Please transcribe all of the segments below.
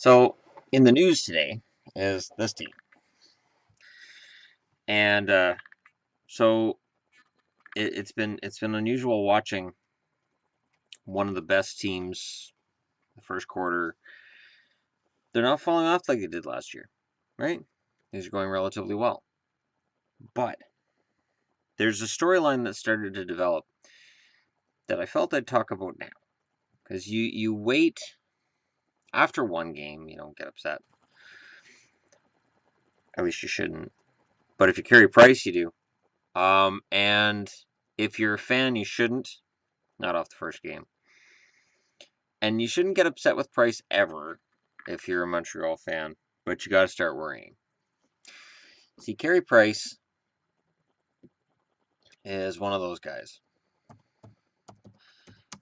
So in the news today is this team, and so it's been unusual watching one of the best teams the first quarter. They're not falling off like they did last year, right? These are going relatively well, but there's a storyline that started to develop that I felt I'd talk about now because you wait after one game, you don't get upset. At least you shouldn't. But if you carry Price, you do. And if you're a fan, you shouldn't. Not off the first game. And you shouldn't get upset with Price ever if you're a Montreal fan, but you got to start worrying. See, Carey Price is one of those guys.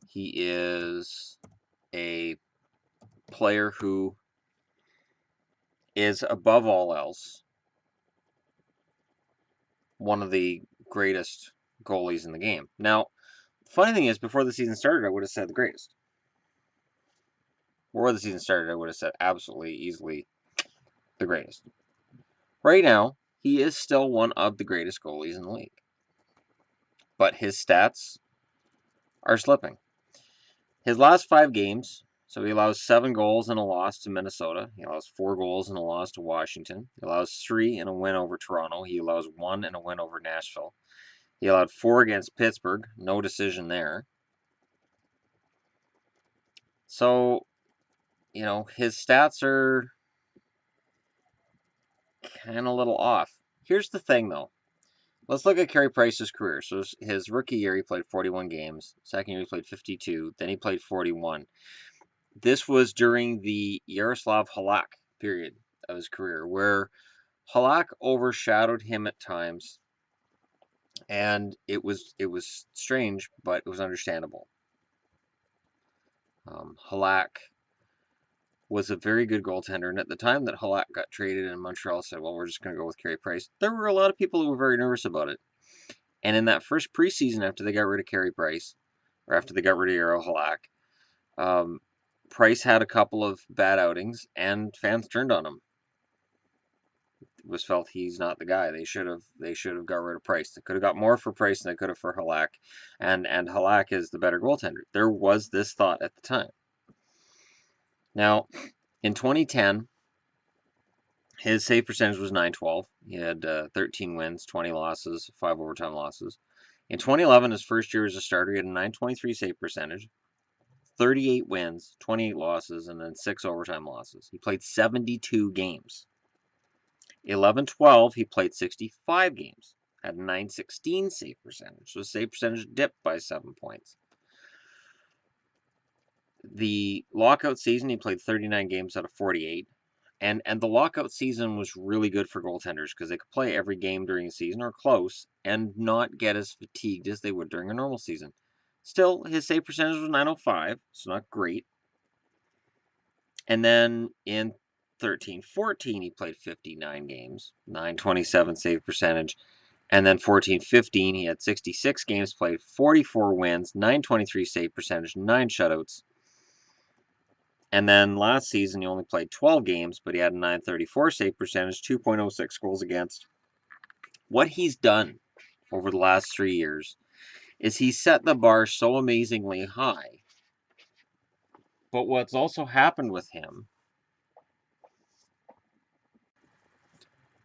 He is a player who is, above all else, one of the greatest goalies in the game. Now, the funny thing is, before the season started, I would have said the greatest. Before the season started, I would have said absolutely, easily the greatest. Right now, he is still one of the greatest goalies in the league. But his stats are slipping. His last 5 games, so he allows 7 goals and a loss to Minnesota. He allows 4 goals and a loss to Washington. He allows 3 in a win over Toronto. He allows 1 in a win over Nashville. He allowed 4 against Pittsburgh. No decision there. So, his stats are kind of a little off. Here's the thing, though. Let's look at Carey Price's career. So his rookie year, he played 41 games. Second year, he played 52. Then he played 41. This was during the Yaroslav Halak period of his career, where Halak overshadowed him at times, and it was strange, but it was understandable. Halak was a very good goaltender, and at the time that Halak got traded and Montreal said, well, we're just going to go with Carey Price, there were a lot of people who were very nervous about it. And in that first preseason, after they got rid of Carey Price, or after they got rid of Jaro Halak, Price had a couple of bad outings, and fans turned on him. It was felt he's not the guy. They should have got rid of Price. They could have got more for Price than they could have for Halak, and Halak is the better goaltender. There was this thought at the time. Now, in 2010, his save percentage was .912. He had 13 wins, 20 losses, 5 overtime losses. In 2011, his first year as a starter, he had a .923 save percentage, 38 wins, 28 losses, and then 6 overtime losses. He played 72 games. 11-12, he played 65 games, had a .916 save percentage. So his save percentage dipped by 7 points. The lockout season, he played 39 games out of 48. And the lockout season was really good for goaltenders because they could play every game during the season or close and not get as fatigued as they would during a normal season. Still, his save percentage was .905, so not great. And then in 13-14, he played 59 games, .927 save percentage. And then 14-15, he had 66 games played, 44 wins, .923 save percentage, 9 shutouts. And then last season, he only played 12 games, but he had a .934 save percentage, 2.06 goals against. What he's done over the last 3 years is he's set the bar so amazingly high. But what's also happened with him,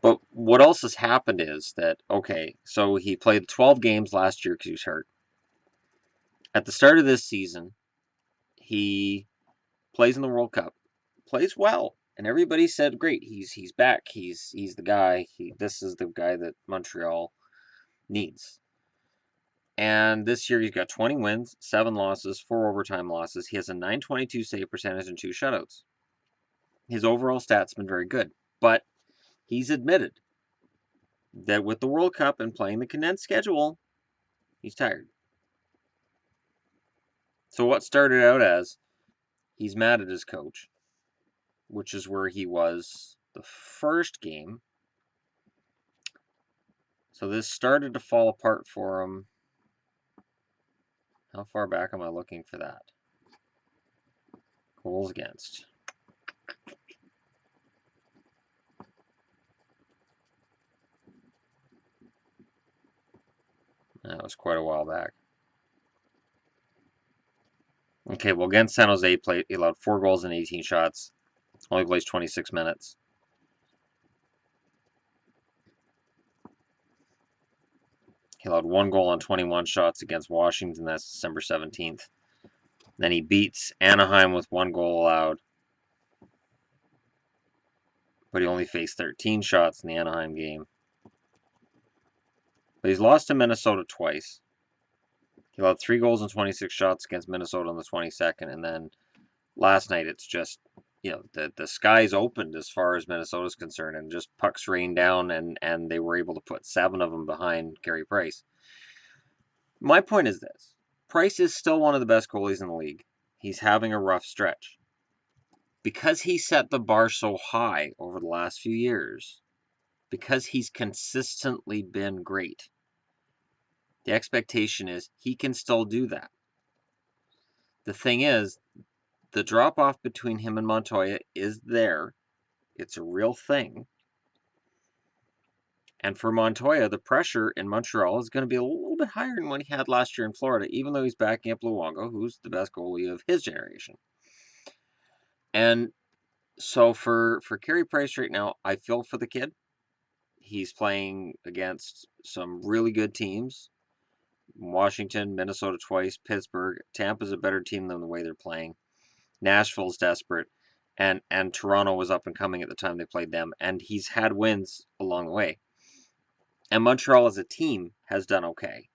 but what else has happened is that, okay, so he played 12 games last year because he was hurt. At the start of this season, he plays in the World Cup, plays well, and everybody said, great, he's back, he's the guy, this is the guy that Montreal needs. And this year he's got 20 wins, 7 losses, 4 overtime losses. He has a .922 save percentage and 2 shutouts. His overall stats have been very good, but he's admitted that with the World Cup and playing the condensed schedule, he's tired. So what started out as he's mad at his coach, which is where he was the first game. So this started to fall apart for him. How far back am I looking for that? Goals against. That was quite a while back. Okay, well, against San Jose, he allowed 4 goals and 18 shots. Only plays 26 minutes. He allowed 1 goal on 21 shots against Washington. That's December 17th. Then he beats Anaheim with 1 goal allowed. But he only faced 13 shots in the Anaheim game. But he's lost to Minnesota twice. He allowed 3 goals and 26 shots against Minnesota on the 22nd. And then last night, it's just, the skies opened as far as Minnesota's concerned. And just pucks rained down, and they were able to put 7 of them behind Carey Price. My point is this. Price is still one of the best goalies in the league. He's having a rough stretch. Because he set the bar so high over the last few years, because he's consistently been great, the expectation is he can still do that. The thing is, the drop-off between him and Montoya is there. It's a real thing. And for Montoya, the pressure in Montreal is going to be a little bit higher than what he had last year in Florida, even though he's backing up Luongo, who's the best goalie of his generation. And so for Carey Price right now, I feel for the kid. He's playing against some really good teams. Washington, Minnesota twice, Pittsburgh. Tampa's a better team than the way they're playing. Nashville's desperate. And Toronto was up and coming at the time they played them. And he's had wins along the way. And Montreal as a team has done okay.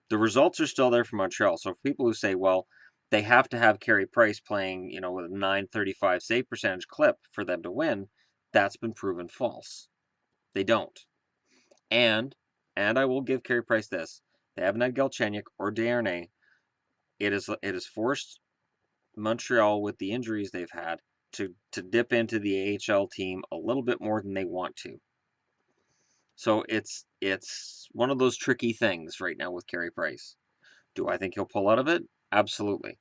The results are still there for Montreal. So for people who say, well, they have to have Carey Price playing, with a .935 save percentage clip for them to win, that's been proven false. They don't. And I will give Carey Price this. They haven't had Galchenyuk or Desharnais. It has forced Montreal, with the injuries they've had, to dip into the AHL team a little bit more than they want to. So it's one of those tricky things right now with Carey Price. Do I think he'll pull out of it? Absolutely.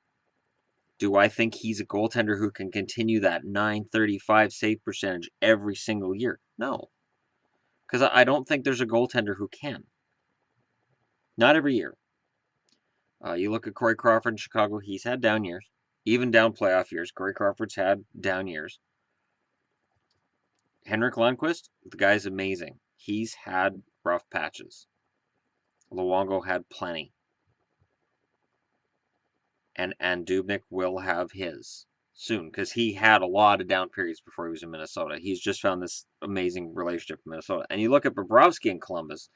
Do I think he's a goaltender who can continue that .935 save percentage every single year? No. Because I don't think there's a goaltender who can. Not every year. You look at Corey Crawford in Chicago, he's had down years. Even down playoff years, Corey Crawford's had down years. Henrik Lundqvist, the guy's amazing. He's had rough patches. Luongo had plenty. And Dubnyk will have his soon, because he had a lot of down periods before he was in Minnesota. He's just found this amazing relationship in Minnesota. And you look at Bobrovsky in Columbus,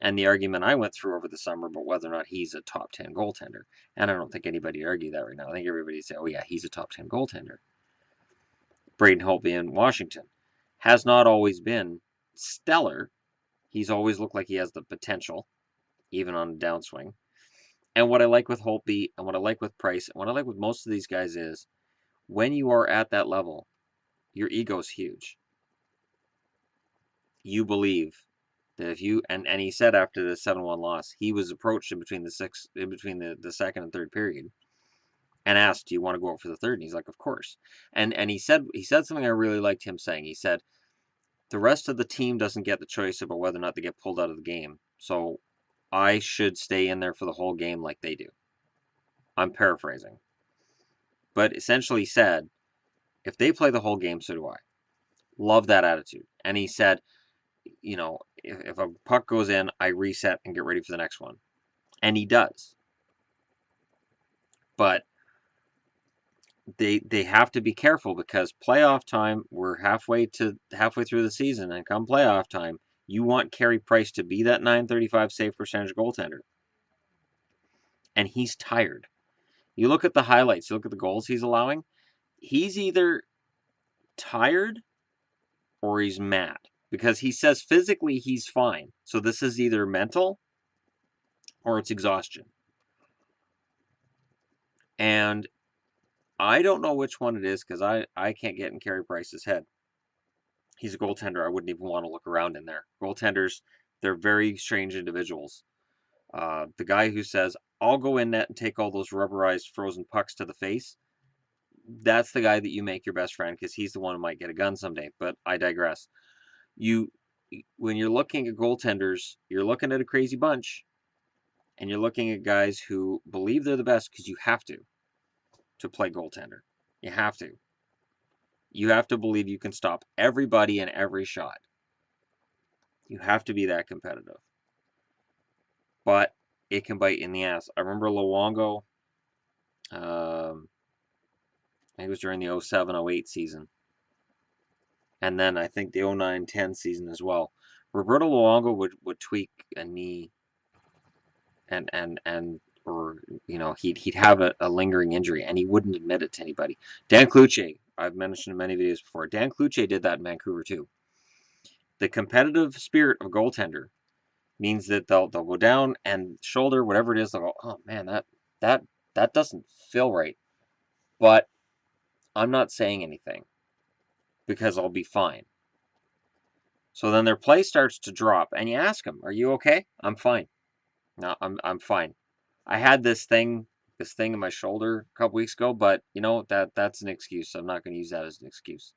and the argument I went through over the summer about whether or not he's a top 10 goaltender. And I don't think anybody would argue that right now. I think everybody would say, oh yeah, he's a top 10 goaltender. Braden Holtby in Washington has not always been stellar. He's always looked like he has the potential, even on a downswing. And what I like with Holtby, and what I like with Price, and what I like with most of these guys is, when you are at that level, your ego's huge. You believe that if you, and he said after the 7-1 loss, he was approached in between the second and third period and asked, do you want to go out for the third? And he's like, of course. And he said something I really liked him saying. He said, the rest of the team doesn't get the choice about whether or not they get pulled out of the game. So I should stay in there for the whole game like they do. I'm paraphrasing. But essentially said, if they play the whole game, so do I. Love that attitude. And he said, if a puck goes in, I reset and get ready for the next one. And he does. But they have to be careful, because playoff time, we're halfway through the season, and come playoff time, you want Carey Price to be that .935 save percentage goaltender. And he's tired. You look at the highlights, you look at the goals he's allowing, he's either tired or he's mad. Because he says physically he's fine. So this is either mental or it's exhaustion. And I don't know which one it is, because I can't get in Carey Price's head. He's a goaltender. I wouldn't even want to look around in there. Goaltenders, they're very strange individuals. The guy who says, I'll go in net and take all those rubberized frozen pucks to the face, that's the guy that you make your best friend, because he's the one who might get a gun someday. But I digress. When you're looking at goaltenders, you're looking at a crazy bunch. And you're looking at guys who believe they're the best because you have to play goaltender. You have to. You have to believe you can stop everybody in every shot. You have to be that competitive. But it can bite in the ass. I remember Luongo, I think it was during the 07-08 season. And then I think the 09-10 season as well. Roberto Luongo would tweak a knee and or he'd have a lingering injury and he wouldn't admit it to anybody. Dan Cloutier, I've mentioned in many videos before. Dan Cloutier did that in Vancouver too. The competitive spirit of goaltender means that they'll go down and shoulder whatever it is. They'll go, oh man, that doesn't feel right, but I'm not saying anything because I'll be fine. So then their play starts to drop, and you ask them, "Are you okay?" "I'm fine." "No, I'm fine. I had this thing in my shoulder a couple weeks ago, but that's an excuse. I'm not going to use that as an excuse."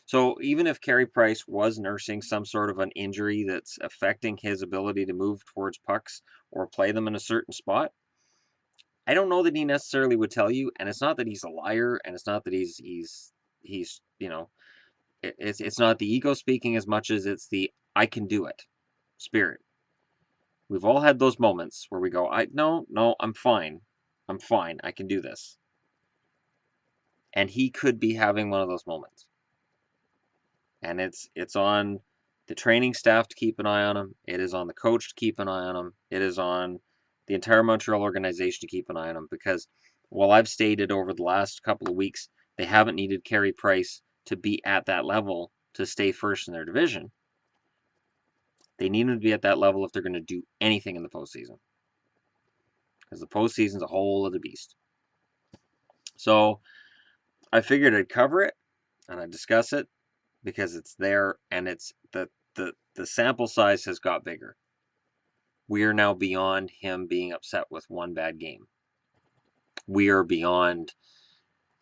So even if Carey Price was nursing some sort of an injury that's affecting his ability to move towards pucks or play them in a certain spot, I don't know that he necessarily would tell you. And it's not that he's a liar, and it's not that he's it's not the ego speaking as much as it's the I can do it spirit. We've all had those moments where we go, no, I'm fine. I'm fine. I can do this. And he could be having one of those moments. And it's on the training staff to keep an eye on him. It is on the coach to keep an eye on him. It is on the entire Montreal organization to keep an eye on him, because while I've stated over the last couple of weeks they haven't needed Carey Price to be at that level to stay first in their division, they need him to be at that level if they're going to do anything in the postseason. Because the postseason's a whole other beast. So I figured I'd cover it and I'd discuss it because it's there, and it's the sample size has got bigger. We are now beyond him being upset with one bad game. We are beyond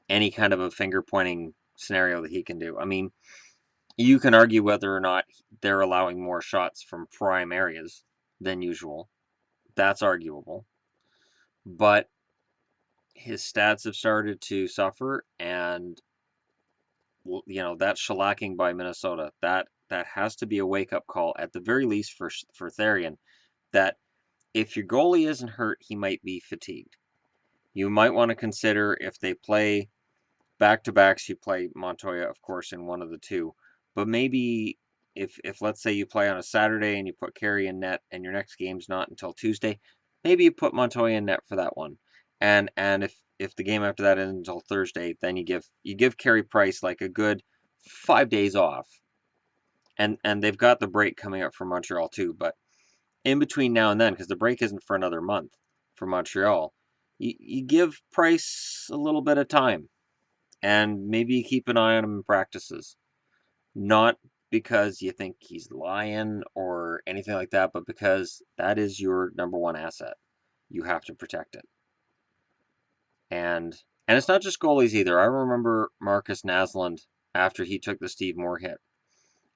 any kind of a finger pointing scenario that he can do. I mean, you can argue whether or not they're allowing more shots from prime areas than usual. That's arguable. But his stats have started to suffer, and that shellacking by Minnesota, that has to be a wake-up call at the very least for Therien, that if your goalie isn't hurt, he might be fatigued. You might want to consider, if they play back-to-backs, you play Montoya, of course, in one of the two. But maybe if let's say you play on a Saturday and you put Carey in net and your next game's not until Tuesday, maybe you put Montoya in net for that one. And if the game after that isn't until Thursday, then you give Carey Price like a good 5 days off. And they've got the break coming up for Montreal too, but in between now and then, because the break isn't for another month for Montreal, you give Price a little bit of time, and maybe you keep an eye on him in practices. Not because you think he's lying or anything like that, but because that is your number one asset. You have to protect it. And it's not just goalies either. I remember Marcus Naslund after he took the Steve Moore hit.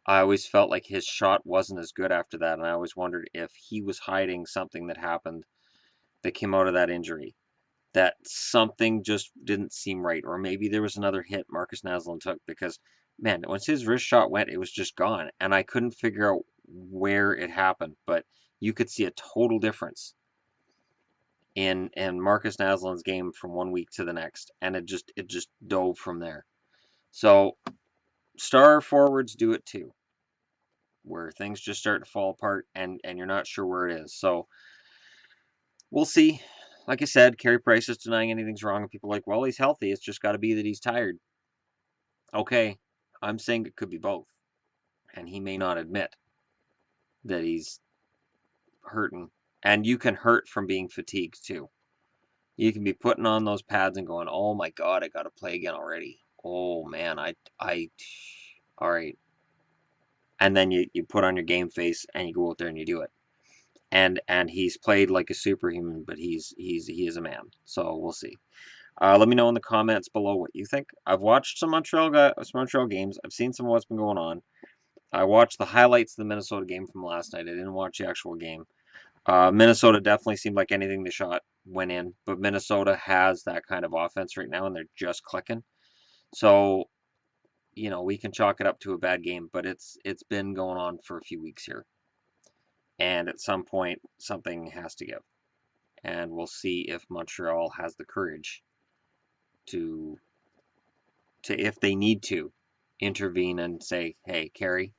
I always felt like his shot wasn't as good after that, and I always wondered if he was hiding something that happened that came out of that injury. That something just didn't seem right, or maybe there was another hit Marcus Naslund took, because, man, once his wrist shot went, it was just gone, and I couldn't figure out where it happened, but you could see a total difference in Marcus Naslund's game from one week to the next, and it just dove from there. So star forwards do it too, where things just start to fall apart and you're not sure where it is. So we'll see. Like I said, Carey Price is denying anything's wrong, and people are like, well, he's healthy. It's just got to be that he's tired. Okay, I'm saying it could be both, and he may not admit that he's hurting. And you can hurt from being fatigued too. You can be putting on those pads and going, oh my God, I got to play again already. Oh man, all right. And then you put on your game face and you go out there and you do it. And he's played like a superhuman, but he is a man. So we'll see. Let me know in the comments below what you think. I've watched some Montreal games. I've seen some of what's been going on. I watched the highlights of the Minnesota game from last night. I didn't watch the actual game. Minnesota definitely seemed like anything they shot went in, but Minnesota has that kind of offense right now, and they're just clicking. So, we can chalk it up to a bad game, but it's been going on for a few weeks here. And at some point, something has to give. And we'll see if Montreal has the courage to if they need to, intervene and say, hey, Carey,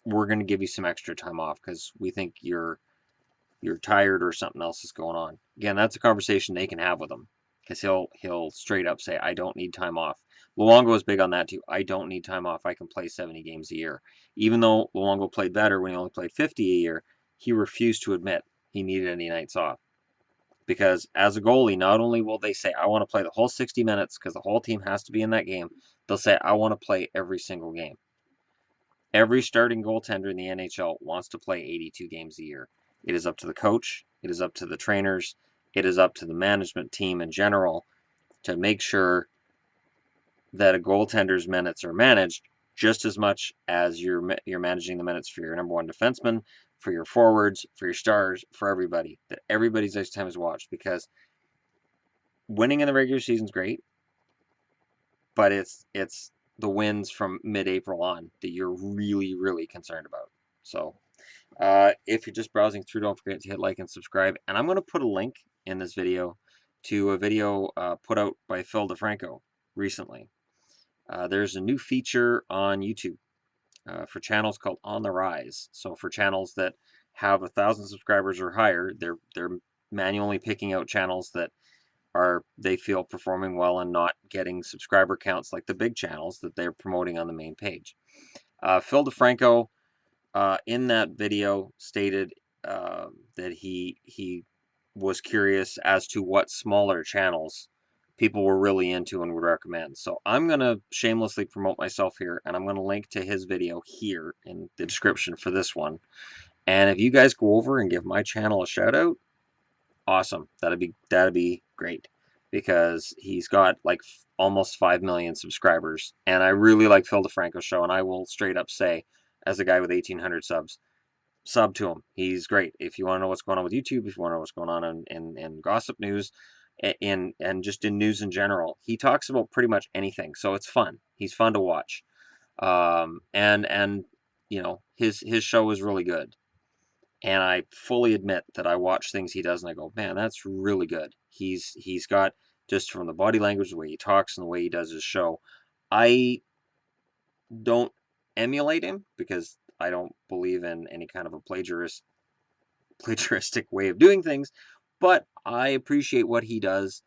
we're going to give you some extra time off because we think you're tired or something else is going on. Again, that's a conversation they can have with him because he'll straight up say, I don't need time off. Luongo is big on that too. I don't need time off. I can play 70 games a year. Even though Luongo played better when he only played 50 a year, he refused to admit he needed any nights off. Because as a goalie, not only will they say, I want to play the whole 60 minutes because the whole team has to be in that game, they'll say, I want to play every single game. Every starting goaltender in the NHL wants to play 82 games a year. It is up to the coach, it is up to the trainers, it is up to the management team in general to make sure that a goaltender's minutes are managed just as much as you're managing the minutes for your number one defenseman, for your forwards, for your stars, for everybody. That everybody's ice time is watched, because winning in the regular season is great, but it's the wins from mid-April on that you're really, really concerned about. So if you're just browsing through, don't forget to hit like and subscribe. And I'm going to put a link in this video to a video put out by Phil DeFranco recently. There's a new feature on YouTube for channels called On the Rise. So for channels that have 1,000 subscribers or higher, they're manually picking out channels that they feel performing well and not getting subscriber counts like the big channels that they're promoting on the main page. Phil DeFranco in that video stated that he was curious as to what smaller channels people were really into and would recommend. So I'm going to shamelessly promote myself here, and I'm going to link to his video here in the description for this one. And if you guys go over and give my channel a shout out, awesome. That'd be great, because he's got like almost 5 million subscribers, and I really like Phil DeFranco's show, and I will straight up say, as a guy with 1,800 subs, sub to him. He's great. If you want to know what's going on with YouTube, if you want to know what's going on in gossip news, and just in news in general, he talks about pretty much anything. So it's fun. He's fun to watch. And his show is really good. And I fully admit that I watch things he does and I go, man, that's really good. He's got, just from the body language, the way he talks and the way he does his show. I don't emulate him because I don't believe in any kind of a plagiaristic way of doing things, but I appreciate what he does,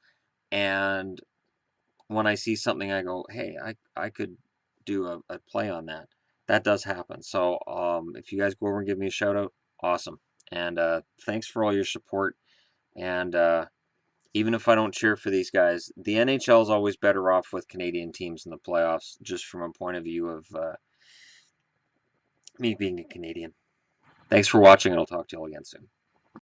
and when I see something, I go, hey, I could do a play on that. That does happen. So if you guys go over and give me a shout out, awesome. And thanks for all your support. And even if I don't cheer for these guys, the NHL is always better off with Canadian teams in the playoffs, just from a point of view of me being a Canadian. Thanks for watching, and I'll talk to you all again soon.